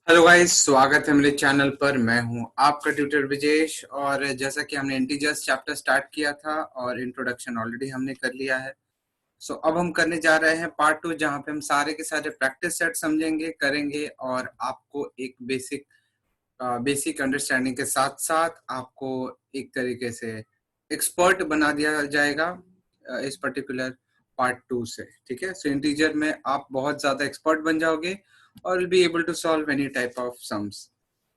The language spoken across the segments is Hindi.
हेलो गाइस, स्वागत है मेरे चैनल पर। मैं हूं आपका ट्यूटर विजेश। और जैसा कि हमने इंटीजर्स चैप्टर स्टार्ट किया था और इंट्रोडक्शन ऑलरेडी हमने कर लिया है। सो अब हम करने जा रहे हैं पार्ट 2, जहां पे हम सारे के सारे प्रैक्टिस सेट समझेंगे, करेंगे और आपको एक बेसिक अंडरस्टैंडिंग के साथ साथ आपको एक तरीके से एक्सपर्ट बना दिया जाएगा इस पर्टिकुलर पार्ट 2 से। ठीक है, सो इंटीजर में आप बहुत ज्यादा एक्सपर्ट बन जाओगे और will be able to solve any type of sums.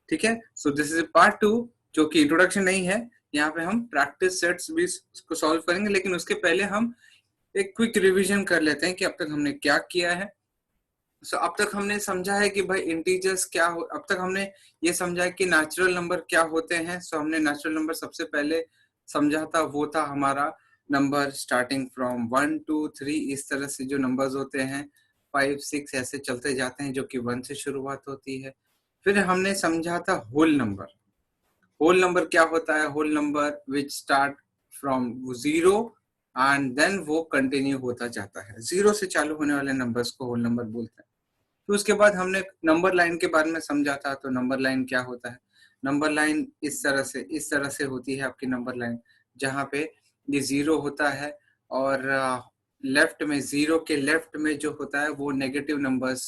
ठीक है, सो दिस इज पार्ट 2, जो कि इंट्रोडक्शन नहीं है। यहाँ पे हम प्रैक्टिस सेट्स भी को सॉल्व करेंगे, लेकिन उसके पहले हम एक क्विक रिवीजन कर लेते हैं कि अब तक हमने क्या किया है। सो अब तक हमने समझा है कि भाई इंटीजर्स क्या हो। अब तक हमने ये समझा है कि नेचुरल नंबर क्या होते हैं। सो हमने नेचुरल नंबर सबसे पहले समझा था, वो था हमारा नंबर स्टार्टिंग फ्रॉम 1 2 3, इस तरह से जो नंबर्स होते हैं 5 6 ऐसे चलते जाते हैं, जो कि 1 से शुरुआत होती है। फिर हमने समझा था होल नंबर। होल नंबर क्या होता है? Whole number which start from 0 and then वो कंटिन्यू होता जाता है। 0 से चालू होने वाले नंबर्स को होल नंबर बोलते हैं। तो उसके बाद हमने नंबर लाइन के बारे में समझा था। तो नंबर लाइन क्या होता है? नंबर लाइन इस तरह से होती है आपकी नंबर लाइन, जहाँ पे ये 0 होता है और लेफ्ट में, 0 के लेफ्ट में जो होता है वो नेगेटिव नंबर्स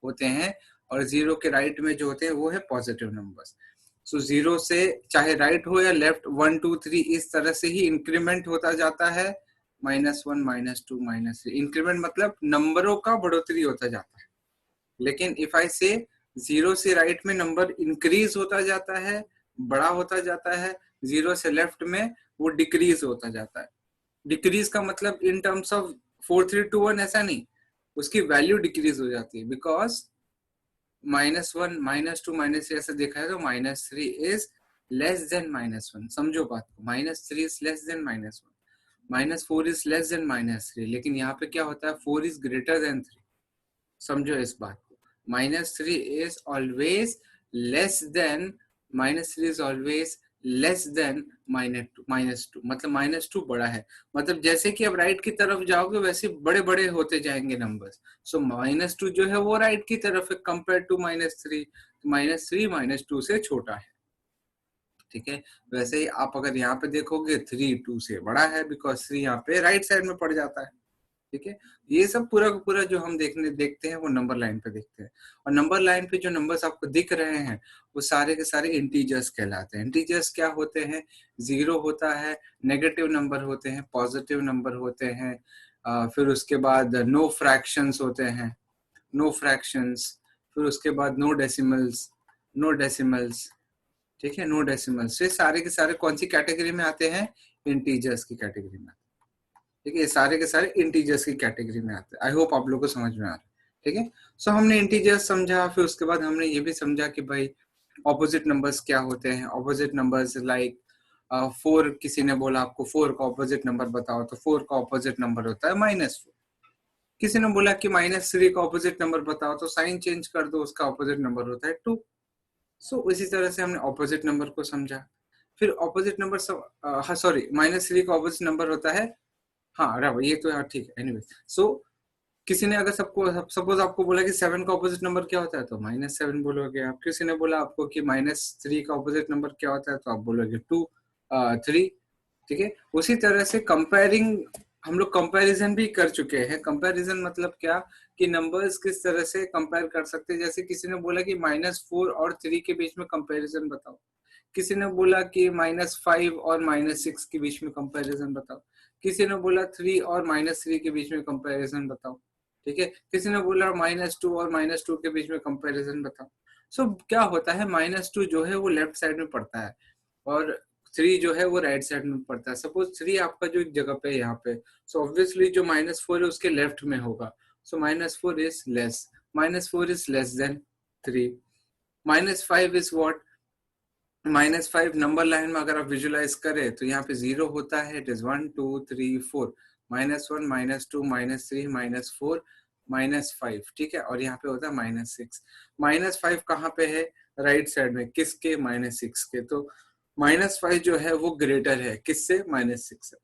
होते हैं, और 0 के राइट में जो होते हैं वो है पॉजिटिव नंबर्स। सो 0 से चाहे राइट हो या लेफ्ट, 1 2 3 इस तरह से ही इंक्रीमेंट होता जाता है। -1 -2 -3, इंक्रीमेंट मतलब नंबरों का बढ़ोतरी होता जाता है। लेकिन इफ आई से 0 से राइट में नंबर इंक्रीज होता जाता है, बड़ा होता जाता है। 0 से लेफ्ट में वो डिक्रीज होता जाता है। डिक्रीज का मतलब इन टर्म्स ऑफ 4 3 2 1 ऐसा नहीं, उसकी वैल्यू डिक्रीज हो जाती है। बिकॉज -1 -2 -3 ऐसे देखा है तो -3 इज लेस देन -1। समझो बात को, -3 is less than -1, -4 is less than -3। लेकिन यहाँ पे क्या होता है? 4 इज ग्रेटर देन 3। समझो इस बात को। -3 is always less than -3 is always less than -2। मतलब -2 बड़ा है। मतलब जैसे कि अब राइट की तरफ जाओगे वैसे बड़े बड़े होते जाएंगे नंबर्स। सो -2 जो है वो राइट की तरफ है कंपेयर टू -3। -3 -2 से छोटा है। ठीक है, वैसे ही आप अगर यहाँ पे देखोगे 3 2 से बड़ा है, बिकॉज 3 यहाँ पे राइट साइड में पड़ जाता है। ठीक है, ये सब पूरा का पूरा जो हम देखते हैं वो नंबर लाइन पे देखते हैं। और नंबर लाइन पे जो नंबर्स आपको दिख रहे हैं वो सारे के सारे इंटीजर्स कहलाते हैं। इंटीजर्स क्या होते हैं? 0 होता है, नेगेटिव नंबर होते हैं, पॉजिटिव नंबर होते हैं, फिर उसके बाद नो फ्रैक्शंस होते हैं, नो फ्रैक्शंस। फिर उसके बाद नो डेसिमल्स। ठीक है, नो डेसिमल्स। ये सारे के सारे कौन सी कैटेगरी में आते हैं? इंटीजर्स की कैटेगरी में। ठीक है, ये सारे के सारे इंटीजर्स की कैटेगरी में आते हैं। आई होप आप लोगों को समझ में आ रहा है। ठीक है, सो हमने इंटीजर्स समझा। फिर उसके बाद हमने ये भी समझा कि भाई ऑपोजिट नंबर्स क्या होते हैं। ऑपोजिट नंबर्स लाइक 4, किसी ने बोला आपको 4 का ऑपोजिट नंबर बताओ, तो 4 का ऑपोजिट नंबर होता है -4। किसी ने बोला कि -3 का ऑपोजिट नंबर बताओ, तो साइन चेंज कर दो, उसका ऑपोजिट नंबर होता है 2। सो इसी तरह से हमने ऑपोजिट नंबर को समझा। फिर ऑपोजिट नंबर सब, हाँ सॉरी, -3 का ऑपोजिट नंबर होता है, हाँ बराबर, ये तो यार ठीक है। एनीवे, सो किसी ने अगर सपोज आपको बोला कि 7 का ऑपोजिट नंबर क्या होता है, तो -7 बोलोगे आप। किसी ने बोला आपको कि -3 का ऑपोजिट नंबर क्या होता है, तो आप बोलोगे 2 3। ठीक है, उसी तरह से कंपेयरिंग, हम लोग कंपैरिजन भी कर चुके हैं। कंपैरिजन मतलब क्या, कि नंबर्स किस तरह से कंपेयर कर सकते हैं। जैसे किसी ने बोला कि -4 और 3 के बीच में कंपैरिजन बताओ। किसी ने बोला कि -5 और -6 के बीच में कंपैरिजन बताओ। किसी ने बोला 3 और -3 के बीच में कंपैरिजन बताओ। ठीक है, किसी ने बोला -2 और -2 के बीच में कंपैरिजन बताओ। सो क्या होता है, -2 जो है वो लेफ्ट साइड में पड़ता है और 3 जो है वो राइट साइड में पड़ता है। सपोज 3 आपका जो जगह पे यहाँ पे, सो ऑब्वियसली जो -4 है उसके लेफ्ट में होगा। सो -4 is less than 3। -5 is what? -5 number line में अगर आप विजुलाइज करें तो यहाँ पे 0 होता है। It is 1 2 3 4, -1 -2 -3 -4 -5। ठीक है, और यहाँ पे होता है -6। -5 कहाँ पे है? राइट साइड में। किसके? -6 के। तो -5 जो है वो ग्रेटर है किससे? -6 से।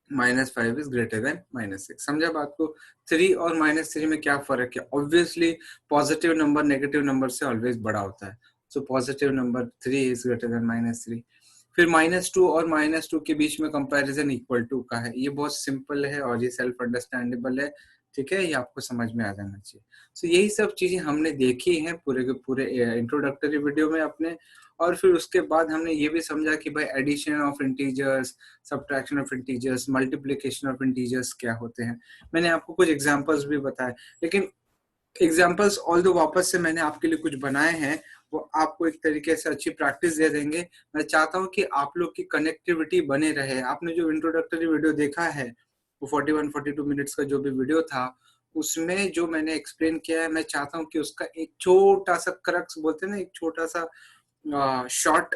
-5 इज ग्रेटर देन -6। समझा बात को? 3 और -3 में क्या फर्क है? Obviously positive number negative number से ऑलवेज बड़ा होता है। So positive number 3 is greater than -3। फिर -2 और -2 के बीच में कंपैरिजन इक्वल टू का है। ये बहुत सिंपल है और ये सेल्फ अंडरस्टैंडेबल है। ठीक है, ये आपको समझ में आ जाना चाहिए। सो यही सब चीजें हमने देखी हैं पूरे के पूरे इंट्रोडक्टरी वीडियो में अपने। और फिर उसके बाद हमने ये भी समझा कि भाई addition of integers, subtraction of integers, multiplication of integers क्या होते हैं। मैंने आपको कुछ एग्जांपल्स भी बताए, लेकिन एग्जांपल्स ऑल्दो वापस से मैंने आपके लिए कुछ बनाए हैं, वो आपको एक तरीके से अच्छी प्रैक्टिस दे देंगे। मैं चाहता हूँ कि आप लोग की कनेक्टिविटी बने रहे। आपने जो इंट्रोडक्टरी वीडियो देखा है, वो 41-42 मिनट्स का जो भी वीडियो था, उसमें जो मैंने एक्सप्लेन किया है, मैं चाहता हूँ कि उसका एक छोटा सा क्रक्स बोलते हैं ना, एक छोटा सा शॉर्ट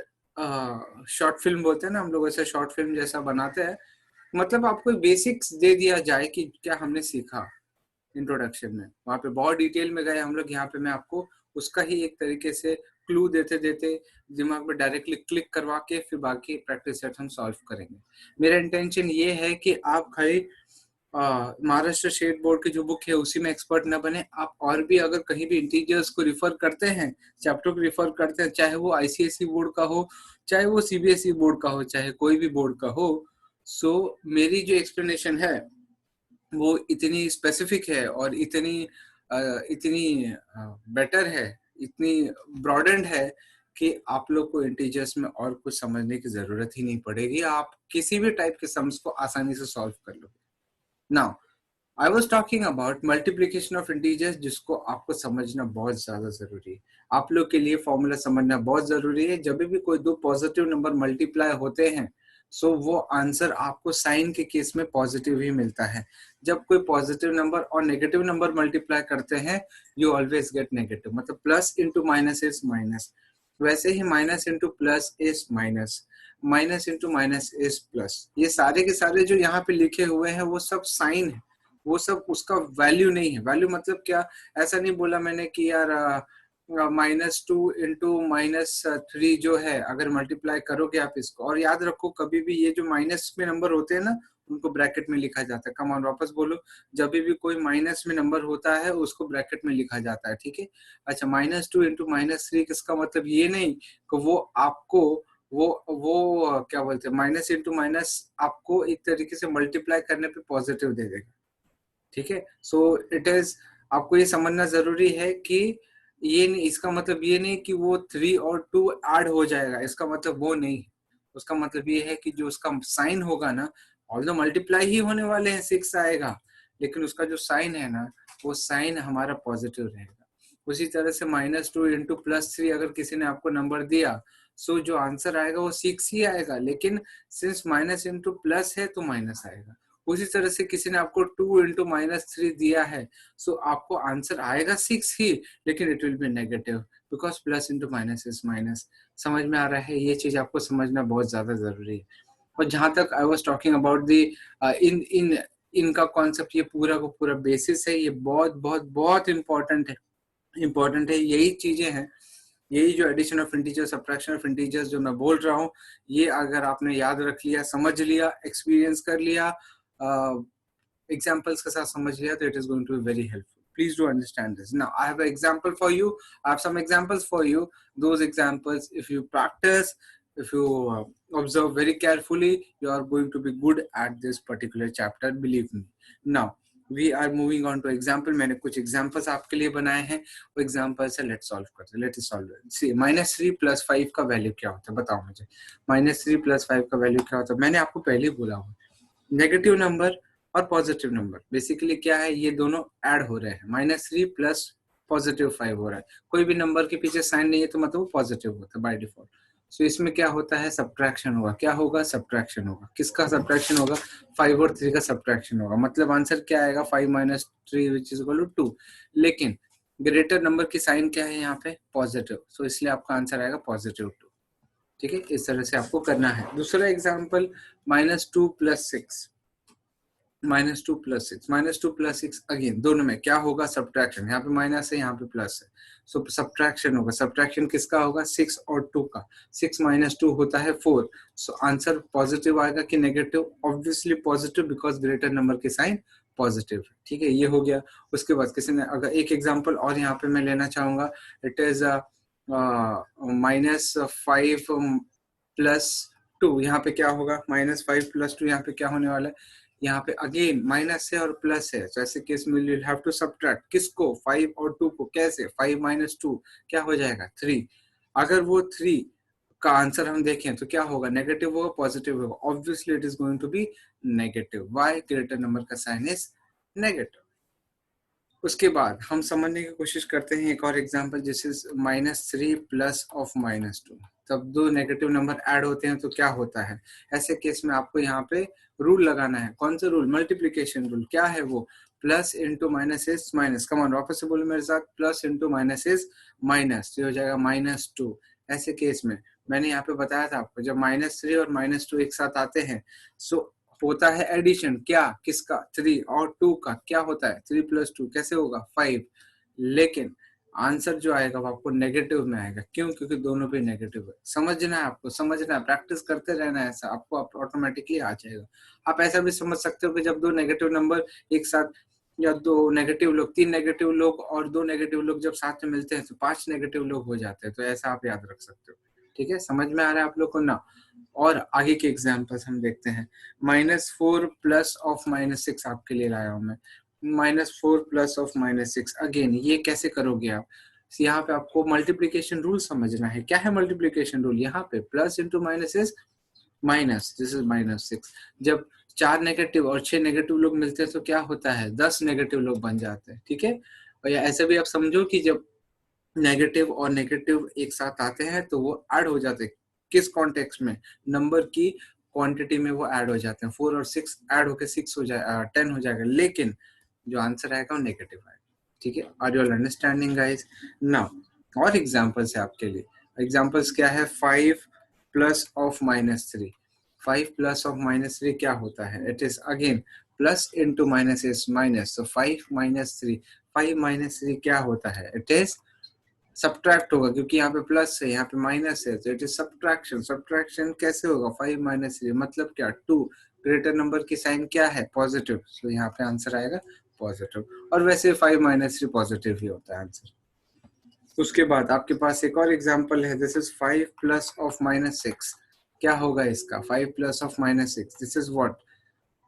शॉर्ट फिल्म बोलते हैं ना हम लोग, ऐसे शॉर्ट फिल्म जैसा बनाते हैं। मतलब आपको बेसिक्स दे दिया जाए कि क्या हमने सीखा इंट्रोडक्शन में। वहाँ पे बहुत डिटेल में गए हम लोग, यहाँ पे मैं आपको उसका ही एक तरीके से क्लू देते देते दिमाग में डायरेक्टली क्लिक करवा के फिर बाकी प्रैक्टिस सेट हम सॉल्व करेंगे। मेरा इंटेंशन ये है कि आप खाली महाराष्ट्र स्टेट बोर्ड की जो बुक है उसी में एक्सपर्ट न बने। आप और भी अगर कहीं भी इंटीजर्स को रिफर करते हैं, चैप्टर को रिफर करते हैं, चाहे वो आईसीएसई बोर्ड का हो, चाहे वो सीबीएसई बोर्ड का हो, चाहे कोई भी बोर्ड का हो, सो मेरी जो एक्सप्लेनेशन है वो इतनी स्पेसिफिक है और इतनी बेटर है, इतनी ब्रॉडेंड है कि आप लोग को इंटीजर्स में और कुछ समझने की जरूरत ही नहीं पड़ेगी। आप किसी भी टाइप के सम्स को आसानी से सॉल्व कर लोगे। Now I was talking about multiplication of integers, जिसको आपको समझना बहुत ज्यादा जरूरी है। आप लोग के लिए फॉर्मूला समझना बहुत जरूरी है। जब भी कोई दो पॉजिटिव नंबर मल्टीप्लाई होते हैं, सो वो आंसर आपको साइन के केस में पॉजिटिव ही मिलता है। जब कोई पॉजिटिव नंबर और नेगेटिव नंबर मल्टीप्लाई करते हैं, यू ऑलवेज गेट नेगेटिव। मतलब plus into minus is minus, वैसे ही minus into plus is minus, minus into minus is plus. ये सारे के सारे जो यहाँ पे लिखे हुए हैं वो सब साइन है, वो सब उसका वैल्यू नहीं है। वैल्यू मतलब क्या? ऐसा नहीं बोला मैंने कि यार -2 इंटू -3 जो है अगर मल्टीप्लाई करोगे आप इसको, और याद रखो कभी भी ये जो माइनस में नंबर होते हैं ना, उनको ब्रैकेट में लिखा जाता है। कम ऑन वापस बोलो, जब भी कोई माइनस में नंबर होता है उसको ब्रैकेट में लिखा जाता है। ठीक है, अच्छा -2 इंटू -3 किसका मतलब ये नहीं कि वो आपको वो क्या बोलते हैं, माइनस इंटू माइनस आपको एक तरीके से मल्टीप्लाई करने पे पॉजिटिव दे देगा। ठीक है, सो इट इज, आपको ये समझना जरूरी है कि ये नहीं, इसका मतलब ये नहीं कि वो 3 और 2 ऐड हो जाएगा, इसका मतलब वो नहीं। उसका मतलब ये है कि जो उसका साइन होगा ना, ऑल्दो मल्टीप्लाई ही होने वाले हैं, 6 आएगा, लेकिन उसका जो साइन है ना, वो साइन हमारा पॉजिटिव रहेगा। उसी तरह से -2 इंटू +3 अगर किसी ने आपको नंबर दिया, सो जो आंसर आएगा वो 6 ही आएगा, लेकिन सिंस माइनस इंटू प्लस है तो माइनस आएगा। उसी तरह से किसी ने आपको 2 इंटू -3 दिया है, सो आपको आंसर आएगा 6 ही, लेकिन it will be negative because plus into minus is minus. समझ में आ रहा है? ये चीज आपको समझना बहुत ज्यादा जरूरी है। और जहां तक I was talking about the इन इन इनका कॉन्सेप्ट, ये पूरा को पूरा बेसिस है, ये बहुत बहुत बहुत इंपॉर्टेंट है। यही चीजें हैं, यही जो addition of integers, subtraction of integers जो मैं बोल रहा हूँ, ये अगर आपने याद रख लिया, समझ लिया, एक्सपीरियंस कर लिया, एग्जाम्पल्स के साथ समझ लिया, तो it is going to be very helpful. Please do understand this. Now, I have an example for you. I have some examples for you. Those examples, if you practice, if you observe very carefully, you are going to be good at this particular chapter. Believe me. Now, we are moving on to example. मैंने कुछ examples आपके लिए बनाए हैं, वो examples से let's solve करते हैं। Let's solve it. See, -3 + 5 का वैल्यू क्या होता है, बताओ मुझे। -3 + 5 का वैल्यू क्या होता है? मैंने आपको पहले ही बोला हुआ, नेगेटिव नंबर और पॉजिटिव नंबर बेसिकली क्या है, ये दोनों ऐड हो रहे हैं। -3 प्लस +5 हो रहा है। कोई भी नंबर के पीछे साइन नहीं है तो मतलब वो पॉजिटिव होता है बाय डिफॉल्ट। सो इसमें क्या होता है, सब्ट्रैक्शन होगा। क्या होगा? सब्ट्रैक्शन होगा। किसका सब्ट्रैक्शन होगा? 5 और 3 का सब्ट्रैक्शन होगा। मतलब आंसर क्या आएगा? 5 - 3 विच इज इक्वल टू 2। लेकिन ग्रेटर नंबर की साइन क्या है यहाँ पे? पॉजिटिव। सो इसलिए आपका आंसर आएगा +2। ठीक है, इस तरह से आपको करना है। दूसरा एग्जाम्पल, -2 + 6। -2 + 6, -2 + 6 अगेन दोनों में क्या होगा, सब्ट्रैक्शन। यहाँ पे माइनस है, यहाँ पे प्लस है, सो सब्ट्रैक्शन होगा। सब्ट्रैक्शन किसका होगा, 6 और 2 का। 6 - 2 होता है 4। सो आंसर पॉजिटिव आएगा कि negative? Obviously positive, because greater number के साइन पॉजिटिव है। ठीक है, ये हो गया। उसके बाद किसी ने अगर एक एग्जाम्पल और यहाँ पे मैं लेना चाहूंगा, इट इज -5 +2। यहाँ पे क्या होगा, -5 + 2, यहाँ पे क्या होने वाला है, यहाँ पे अगेन माइनस है और प्लस है। तो ऐसे केस में यू हैव टू सब्ट्रैक्ट किसको, 5 और 2 को। कैसे, 5 - 2 क्या हो जाएगा, 3। अगर वो 3 का आंसर हम देखें तो क्या होगा, नेगेटिव होगा पॉजिटिव होगा? Obviously it is going to be negative. Why, greater number का साइन इज नेगेटिव। उसके बाद हम समझने की कोशिश करते हैं एक और एग्जांपल, जैसे -3 प्लस ऑफ -2। तब दो नेगेटिव नंबर ऐड होते हैं तो क्या होता है, ऐसे केस में आपको यहाँ पे रूल लगाना है। कौन सा रूल, मल्टीप्लीकेशन रूल। क्या है वो, plus into minus is minus. Come on वापस से बोलो मेरे साथ, plus into minus is minus, तो हो जाएगा -2। ऐसे केस में मैंने यहाँ पे बताया था आपको, जब -3 और -2 एक साथ आते हैं सो होता है एडिशन। क्या, किसका, 3 और 2 का। क्या होता है, 3 + 2 कैसे होगा, 5। लेकिन आंसर जो आएगा वो आपको नेगेटिव में आएगा। क्यों, क्योंकि दोनों पे नेगेटिव है। समझना है आपको, समझना है, प्रैक्टिस करते रहना है, ऐसा आपको ऑटोमेटिकली आ जाएगा। आप ऐसा भी समझ सकते हो कि जब दो नेगेटिव नंबर एक साथ, या दो नेगेटिव लोग, 3 नेगेटिव लोग और 2 नेगेटिव लोग जब साथ में मिलते हैं तो 5 नेगेटिव लोग हो जाते हैं। तो ऐसा आप याद रख सकते हो। ठीक है, समझ में आ रहा है आप लोग को ना? और आगे के एग्जाम्पल्स हम देखते हैं। -4 प्लस ऑफ -6 आपके लिए लाया हूं मैं। -4 प्लस ऑफ -6, अगेन ये कैसे करोगे आप, यहाँ पे आपको मल्टीप्लीकेशन रूल समझना है। क्या है मल्टीप्लीकेशन रूल, यहाँ पे plus into minus is minus, this is -6। जब 4 नेगेटिव और 6 नेगेटिव लोग मिलते हैं तो क्या होता है, 10 नेगेटिव लोग बन जाते हैं। ठीक है, और या ऐसे भी आप समझो कि जब नेगेटिव और नेगेटिव एक साथ आते हैं तो वो ऐड हो जाते हैं। किस कॉन्टेक्स्ट में, नंबर की क्वांटिटी में वो ऐड हो जाते हैं। 4 और 6 ऐड होकर 6 हो जाए 10 हो जाएगा, लेकिन जो आंसर आएगा वो नेगेटिव आएगा। ठीक है, are you understanding guys? Now और एग्जांपल्स है आपके लिए। एग्जांपल्स क्या है, 5 प्लस ऑफ -3। 5 प्लस ऑफ -3 क्या होता है, it is again plus into minus is minus. तो 5 - 3, 5 - 3 क्या होता है, इट इज सब्ट्रैक्ट होगा, क्योंकि यहाँ पे प्लस है यहाँ पे माइनस है, तो इट इज सब्ट्रैक्शन। सब्ट्रैक्शन कैसे होगा, 5 - 3 मतलब क्या, 2। ग्रेटर नंबर की साइन क्या है, पॉजिटिव। तो यहाँ पे आंसर आएगा पॉजिटिव। और वैसे 5 - 3 पॉजिटिव ही होता है आंसर। उसके बाद आपके पास एक और एग्जांपल है, दिस इज 5 प्लस ऑफ -6। क्या होगा इसका, 5 plus of -6, this is what,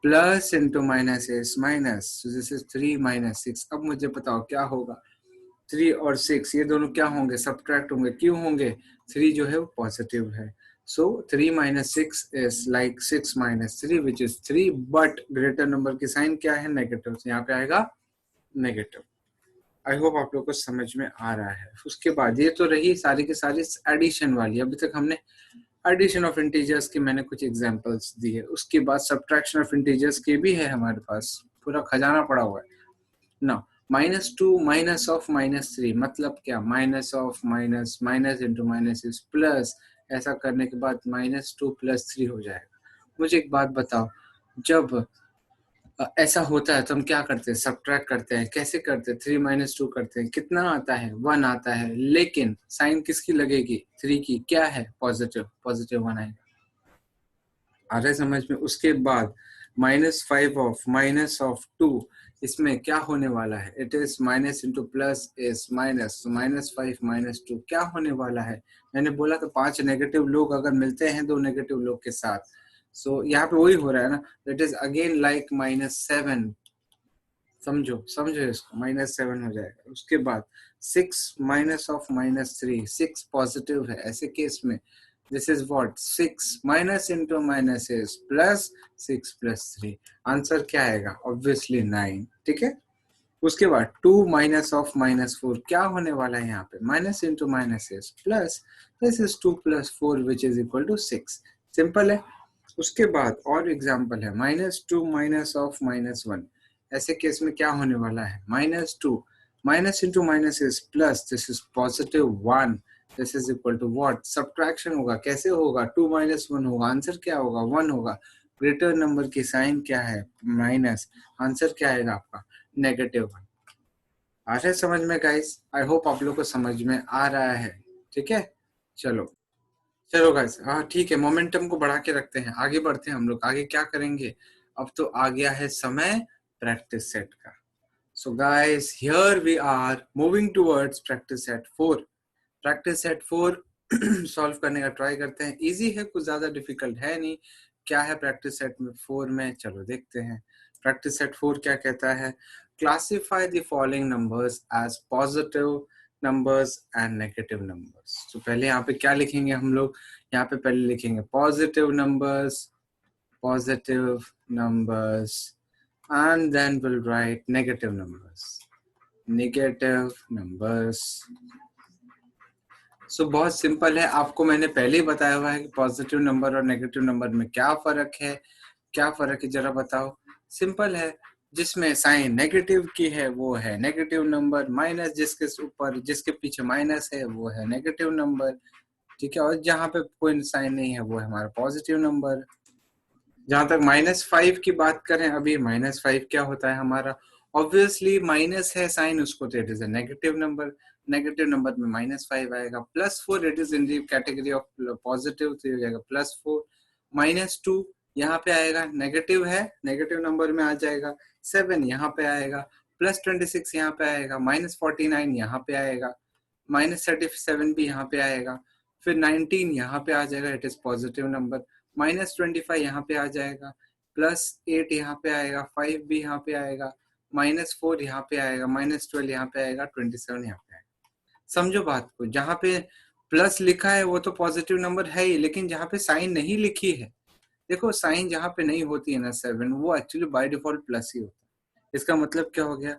plus into minus is minus, this is 3 - 6। अब मुझे बताओ क्या होगा, 3 और 6 ये दोनों क्या होंगे, सब्ट्रैक्ट होंगे। क्यों होंगे, 3 जो है वो पॉजिटिव है। सो 3 - 6 is like 6 - 3 which is 3, but greater number की साइन क्या है, नेगेटिव। तो यहाँ पे आएगा नेगेटिव। आई होप आप लोग को समझ में आ रहा है। उसके बाद ये तो रही सारी की सारी एडिशन वाली। अभी तक हमने एडिशन ऑफ इंटीजर्स की मैंने कुछ एग्जांपल्स दी है। उसके बाद सब्ट्रैक्शन ऑफ इंटीजर्स की भी है हमारे पास, पूरा खजाना पड़ा हुआ है ना। -2 माइनस ऑफ -3 मतलब क्या, minus of minus, minus into minus is plus. ऐसा करने के बाद -2 + 3 हो जाएगा। मुझे एक बात बताओ, जब ऐसा होता है तो हम क्या करते हैं, सब्ट्रैक्ट करते हैं। कैसे करते हैं, 3 - 2 करते हैं, कितना आता है, 1 आता है। लेकिन साइन किसकी लगेगी, 3 की। क्या है, पॉजिटिव, पॉजिटिव 1 आएगा। आ रहा है समझ में? उसके बाद -5 ऑफ -2, इसमें क्या होने वाला है, it is minus into plus is minus. -5 - 2 क्या होने वाला है, मैंने बोला तो 5 नेगेटिव लोग अगर मिलते हैं 2 नेगेटिव लोग के साथ, सो यहाँ पे वही हो रहा है ना, इट इज अगेन लाइक -7। समझो समझो इसको, -7 हो जाएगा। उसके बाद 6 माइनस ऑफ -3, 6 पॉजिटिव है। ऐसे केस में this is what, 6 minus into minus is plus, 6 + 3। Answer क्या आएगा, ऑब्वियसली 9। ठीक है, उसके बाद 2 माइनस ऑफ -4 क्या होने वाला है, यहाँ पे minus into minus is plus, this is 2 + 4 which is equal to 6। Simple है। उसके बाद और एग्जांपल है, -2 माइनस ऑफ -1। ऐसे केस में क्या होने वाला है, -2 minus into minus is plus, this is +1, this is equal to what, subtraction होगा। कैसे होगा, 2 - 1 होगा, आंसर क्या होगा, 1 होगा। ग्रेटर नंबर की साइन क्या है, माइनस, आंसर क्या आएगा आपका -1। आ रहा है समझ में गाइस? आई होप आप लोग को समझ में आ रहा है। ठीक है, चलो चलो गाइस, हाँ ठीक है, मोमेंटम को बढ़ा के रखते हैं, आगे बढ़ते हैं हम लोग। आगे क्या करेंगे, अब तो आ गया है समय प्रैक्टिस सेट का। So guys here we are moving towards practice set 4। Practice set 4 solve करने का ट्राई करते हैं। इजी है, कुछ ज्यादा डिफिकल्ट है नहीं। क्या है प्रैक्टिस सेट 4 में, चलो देखते हैं। प्रैक्टिस सेट 4 क्या कहता है, classify the following numbers as positive numbers and negative numbers. तो पहले यहाँ पे क्या लिखेंगे हम लोग, यहाँ पे पहले लिखेंगे positive numbers and then we'll write negative numbers. सो बहुत सिंपल है, आपको मैंने पहले ही बताया हुआ है कि पॉजिटिव नंबर और नेगेटिव नंबर में क्या फर्क है, क्या फर्क है जरा बताओ। सिंपल है, जिसमें साइन नेगेटिव की है वो है नेगेटिव नंबर, माइनस जिसके ऊपर जिसके पीछे माइनस है वो है नेगेटिव नंबर। ठीक है, और जहाँ पे कोई साइन नहीं है वो है हमारा पॉजिटिव नंबर। जहां तक -5 की बात करें, अभी -5 क्या होता है हमारा, ऑब्वियसली माइनस है साइन उसको, तो it is a negative number. Negative number में -5 आएगा। +4 it is in the category of positive, तो ये हो जाएगा +4। -2 यहाँ पे आएगा, नेगेटिव है, नेगेटिव नंबर में आ जाएगा। 7 यहाँ पे आएगा, +26 यहाँ पे आएगा, -49 यहाँ पे आएगा, -37 भी यहाँ पे आएगा, फिर 19 यहाँ पे आ जाएगा, इट इज पॉजिटिव नंबर। -25 यहाँ पे आ जाएगा, +8 यहाँ पे आएगा, 5 भी यहाँ पे आएगा, -4 यहाँ पे आएगा, -12 यहाँ पे आएगा, 27 यहाँ पे आएगा। समझो बात को, जहाँ पे प्लस लिखा है वो तो पॉजिटिव नंबर है ही, लेकिन जहाँ पे साइन नहीं लिखी है, देखो साइन जहाँ पे नहीं होती है ना 7, वो एक्चुअली बाय डिफॉल्ट प्लस ही होता है। इसका मतलब क्या हो गया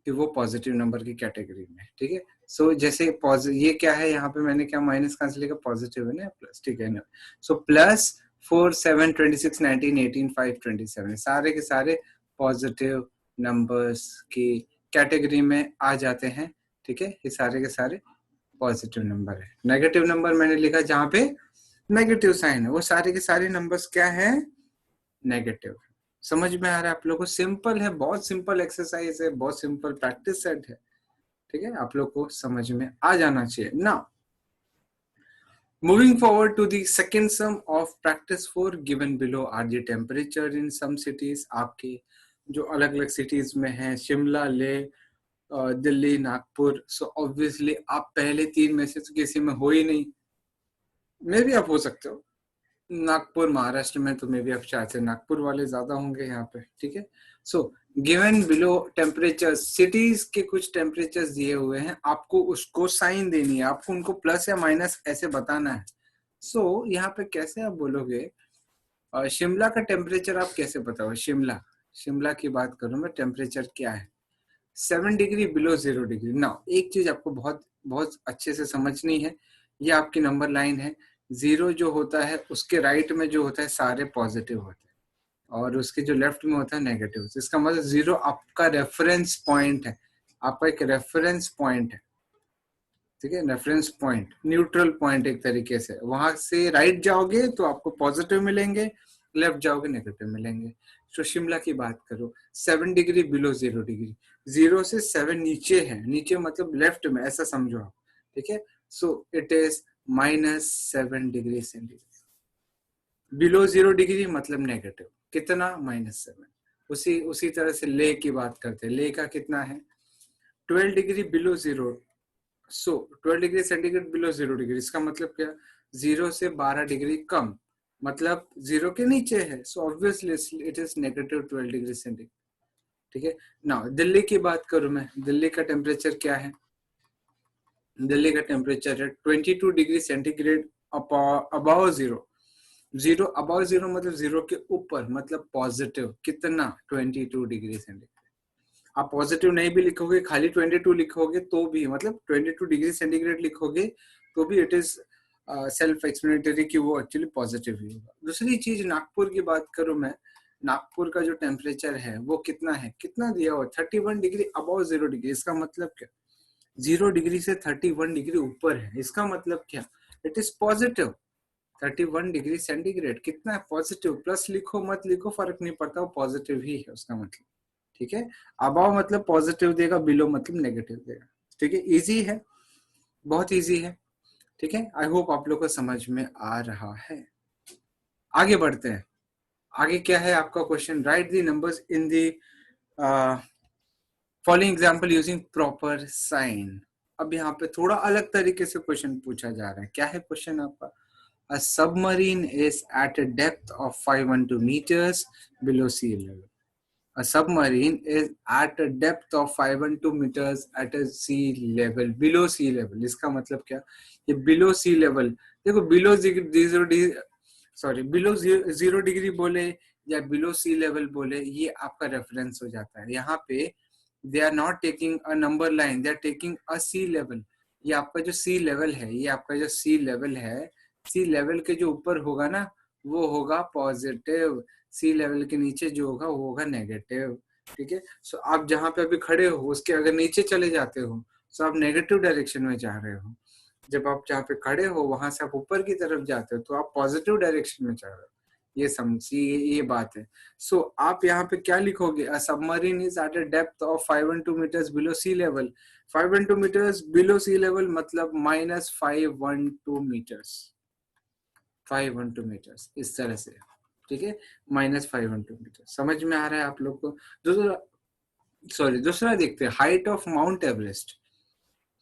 कि वो पॉजिटिव नंबर की कैटेगरी में। ठीक है, सो जैसे ये क्या है, यहाँ पे मैंने क्या माइनस कहाँ से लिखा, पॉजिटिव है ना, प्लस। ठीक है ना, सो +4 7 26 19 18 5 27 सारे के सारे पॉजिटिव नंबर्स की कैटेगरी में आ जाते हैं। ठीक है, ये सारे के सारे पॉजिटिव नंबर है। नेगेटिव नंबर मैंने लिखा जहाँ पे नेगेटिव साइन है, वो सारे के सारे नंबर्स क्या है, नेगेटिव। समझ में आ रहा है आप लोगों को? सिंपल है, बहुत सिंपल एक्सरसाइज है, बहुत सिंपल प्रैक्टिस सेट है। ठीक है, आप लोग को समझ में आ जाना चाहिए ना। Moving forward to the second sum of practice 4, given below are the temperature in some cities। आपके जो अलग अलग सिटीज में है, शिमला, लेह, दिल्ली, नागपुर। सो ऑब्वियसली आप पहले 3 में से तो किसी में हो ही नहीं, मे भी आप हो सकते हो नागपुर, महाराष्ट्र में, तो मे भी आप शायद से नागपुर वाले ज्यादा होंगे यहाँ पे। ठीक है, so given below temperature, cities के कुछ टेम्परेचर दिए हुए हैं, आपको उसको साइन देनी है, आपको उनको प्लस या माइनस ऐसे बताना है। सो यहाँ पे कैसे आप बोलोगे, शिमला का टेम्परेचर आप कैसे बताओ, शिमला की बात करूं मैं, टेम्परेचर क्या है, 7 डिग्री बिलो 0 डिग्री। ना, एक चीज आपको बहुत बहुत अच्छे से समझनी है, ये आपकी नंबर लाइन है। 0 जो होता है उसके राइट में जो होता है सारे पॉजिटिव होते हैं, और उसके जो लेफ्ट में होता है नेगेटिव। इसका मतलब 0 आपका रेफरेंस पॉइंट है, आपका एक रेफरेंस पॉइंट है। ठीक है, रेफरेंस पॉइंट, न्यूट्रल पॉइंट एक तरीके से। वहां से राइट जाओगे तो आपको पॉजिटिव मिलेंगे, लेफ्ट जाओगे नेगेटिव मिलेंगे। तो शिमला की बात करो, 7 डिग्री बिलो 0 डिग्री, 0 से 7 नीचे है, नीचे मतलब लेफ्ट में, ऐसा समझो आप। ठीक है, so it is -7 degree centigrade. Below 0 degree मतलब नेगेटिव, कितना, -7। उसी तरह से ले की बात करते हैं, ले का कितना है, 12 डिग्री बिलो 0। सो 12 डिग्री सेंटीग्रेड बिलो 0 डिग्री, इसका मतलब क्या, 0 से 12 डिग्री कम, मतलब 0 के नीचे है। So obviously it is -12 degree centigrade. ठीक है ना, दिल्ली की बात करूं मैं, दिल्ली का टेम्परेचर क्या है, दिल्ली का टेम्परेचर है 22 डिग्री सेंटीग्रेड अबाव 0। 0 अबाव 0 मतलब 0 के ऊपर, मतलब पॉजिटिव कितना, 22 डिग्री सेंटीग्रेड। आप पॉजिटिव नहीं भी लिखोगे, खाली 22 लिखोगे तो भी, मतलब 22 डिग्री सेंटीग्रेड लिखोगे तो भी इट इज सेल्फ एक्सप्लेनेटरी कि वो एक्चुअली पॉजिटिव ही होगा। दूसरी चीज, नागपुर की बात करूं मैं, नागपुर का जो टेम्परेचर है वो कितना है, कितना दिया हुआ, 31 डिग्री अबाव 0 डिग्री। इसका मतलब क्या, 0 डिग्री से 31 डिग्री ऊपर है, इसका मतलब क्या, it is positive. 31 degree centigrade कितना है पॉजिटिव, प्लस लिखो मत लिखो फर्क नहीं पड़ता, वो पॉजिटिव ही है उसका मतलब, ठीक है। अबाव मतलब पॉजिटिव देगा, बिलो मतलब नेगेटिव देगा, ठीक है। इजी है, बहुत इजी है, ठीक है। आई होप आप लोग को समझ में आ रहा है। आगे बढ़ते हैं। आगे क्या है आपका question, write the numbers in the following example using proper sign. अब यहाँ पे थोड़ा अलग तरीके से क्वेश्चन पूछा जा रहा है। क्या है क्वेश्चन आपका, a submarine is at a depth of 512 meters below sea level. A submarine is at a depth of 512 meters at a sea level, below sea level. इसका मतलब क्या, ये below sea level, देखो below जीरो डिग्री बोले या बिलो सी लेवल बोले, ये आपका रेफरेंस हो जाता है। यहाँ पे they are not taking a number line, they are taking a sea level. ये आपका जो सी लेवल है, ये आपका जो सी लेवल है, सी लेवल के जो ऊपर होगा ना वो होगा पॉजिटिव, सी लेवल के नीचे जो होगा वो होगा नेगेटिव, ठीक है। सो आप जहाँ पे अभी खड़े हो उसके अगर नीचे चले जाते हो तो आप नेगेटिव डायरेक्शन में जा रहे हो। जब आप जहाँ पे खड़े हो वहां से आप ऊपर की तरफ जाते हो तो आप पॉजिटिव डायरेक्शन में जा रहे हो। ये समझिए, ये बात है। सो आप यहाँ पे क्या लिखोगे, a submarine is at a depth of 512 metres below sea level. 512 metres below sea level मतलब -512 मीटर्स, 512 मीटर्स इस तरह से, ठीक है, -512 मीटर। समझ में आ रहा है आप लोग को। दूसरा देखते हैं, height of mount Everest,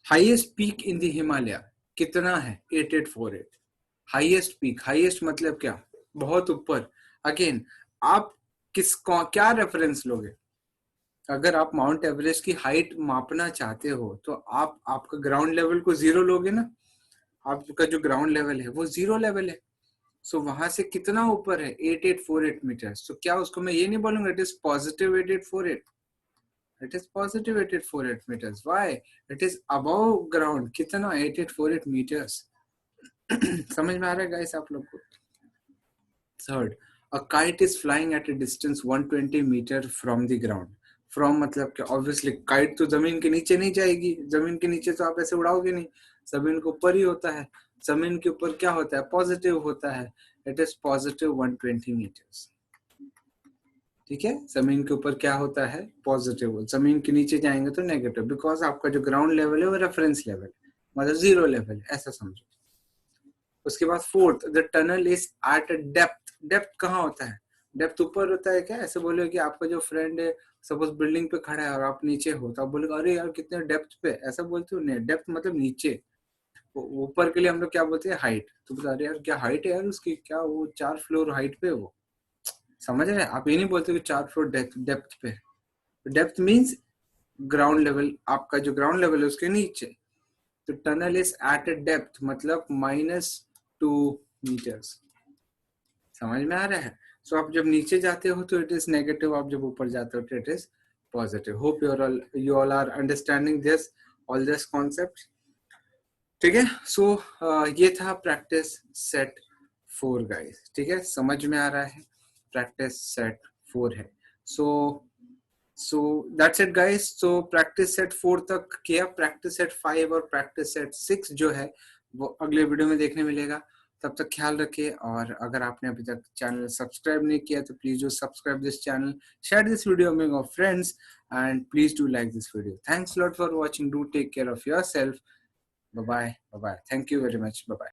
highest peak in the Himalaya कितना है, 8848। हाईएस्ट पीक, हाईएस्ट मतलब क्या, बहुत ऊपर। अगेन आप क्या रेफरेंस लोगे, अगर आप माउंट एवरेस्ट की हाइट मापना चाहते हो तो आप आपका ग्राउंड लेवल को जीरो लोगे ना, आपका जो ग्राउंड लेवल है वो जीरो लेवल है। सो वहां से कितना ऊपर है, 8848 मीटर। सो क्या उसको मैं ये नहीं बोलूंगा it is positive 8848, it is positive 8848 meters. Why? It is above ground. कितना, 8848 meters. समझ में आ रहा है गाइस आप लोग को। Third, a kite is flying at a distance 120 meter from the ground. From मतलब क्या, obviously kite तो जमीन के नीचे नहीं जाएगी, जमीन के नीचे तो आप ऐसे उड़ाओगे नहीं, जमीन के ऊपर ही होता है। जमीन के ऊपर क्या होता है, पॉजिटिव होता है, इट इज पॉजिटिव 120 meters, ठीक है। जमीन के ऊपर क्या होता है, पॉजिटिव, जमीन के नीचे जाएंगे तो नेगेटिव, बिकॉज आपका जो ग्राउंड लेवल है वो रेफरेंस लेवल मतलब जीरो लेवल है, ऐसा समझो। उसके बाद fourth, the tunnel is at a depth. Depth कहाँ होता है, डेप्थ ऊपर होता है क्या, ऐसे बोले कि आपका जो फ्रेंड है सपोज बिल्डिंग पे खड़ा है और आप नीचे हो तो आप बोले अरे यार कितने डेप्थ पे, ऐसा बोलते हो नहीं, डेप्थ मतलब नीचे। ऊपर के लिए हम लोग क्या बोलते हैं, हाइट। तो बोला अरे यार क्या हाइट है यार उसकी, क्या वो 4 फ्लोर हाइट पे वो, समझ रहे हैं आप, ये नहीं बोलते कि 4 फ्लोर डेप्थ पे। डेप्थ मीन्स ग्राउंड लेवल, आपका जो ग्राउंड लेवल है उसके नीचे। तो tunnel is at a depth मतलब -2 meters। समझ में आ रहा है। सो आप जब नीचे जाते हो तो इट इज नेगेटिव, आप जब ऊपर जाते हो तो it is positive. Hope you all are understanding this all this concept, ठीक है। सो ये था प्रैक्टिस सेट 4 गाइस, ठीक है, समझ में आ रहा है, प्रैक्टिस सेट 4 है। So that's it guys. So practice set 4 तक किया, प्रैक्टिस सेट 5 और प्रैक्टिस सेट 6 जो है वो अगले वीडियो में देखने मिलेगा। तब तक ख्याल रखिए, और अगर आपने अभी तक चैनल सब्सक्राइब नहीं किया तो please do subscribe this channel, share this video among your friends, and please do like this video. Thanks a lot for watching. Do take care of yourself. Bye bye. Bye bye. Thank you very much. Bye bye.